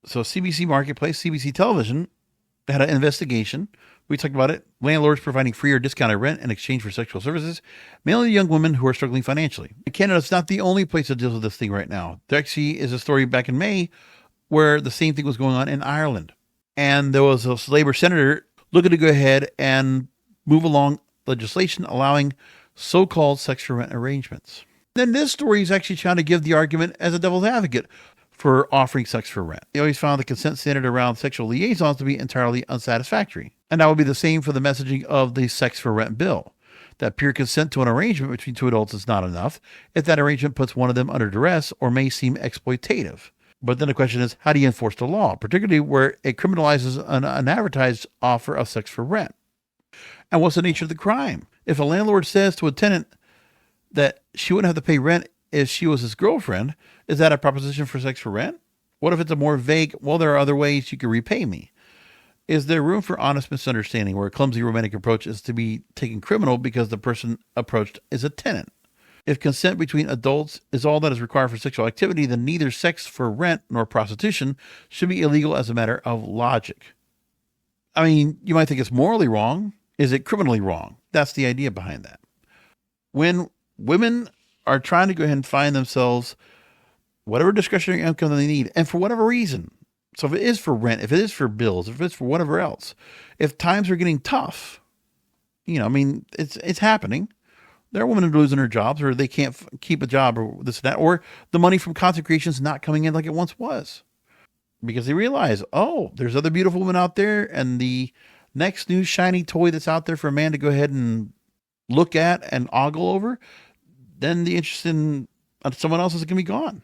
So CBC Marketplace, CBC Television had an investigation. We talked about it. Landlords providing free or discounted rent in exchange for sexual services, mainly to young women who are struggling financially. Canada's not the only place that deals with this thing right now. There actually is a story back in May where the same thing was going on in Ireland. And there was a Labour senator looking to go ahead and move along legislation allowing so-called sex for rent arrangements. Then this story is actually trying to give the argument as a devil's advocate for offering sex for rent. They always found the consent standard around sexual liaisons to be entirely unsatisfactory. And that would be the same for the messaging of the sex for rent bill. That pure consent to an arrangement between two adults is not enough if that arrangement puts one of them under duress or may seem exploitative. But then the question is, how do you enforce the law, particularly where it criminalizes an advertised offer of sex for rent? And what's the nature of the crime? If a landlord says to a tenant that she wouldn't have to pay rent if she was his girlfriend, is that a proposition for sex for rent? What if it's a more vague, well, there are other ways you can repay me? Is there room for honest misunderstanding where a clumsy romantic approach is to be taken criminal because the person approached is a tenant? If consent between adults is all that is required for sexual activity, then neither sex for rent nor prostitution should be illegal as a matter of logic. I mean, you might think it's morally wrong. Is it criminally wrong? That's the idea behind that. When women are trying to go ahead and find themselves whatever discretionary income they need, and for whatever reason, so if it is for rent, if it is for bills, if it's for whatever else, if times are getting tough, it's happening. There are women who are losing their jobs, or they can't keep a job, or this and that, or the money from content creation is not coming in like it once was, because they realize, oh, there's other beautiful women out there, and the next new shiny toy that's out there for a man to go ahead and look at and ogle over, then the interest in someone else is going to be gone.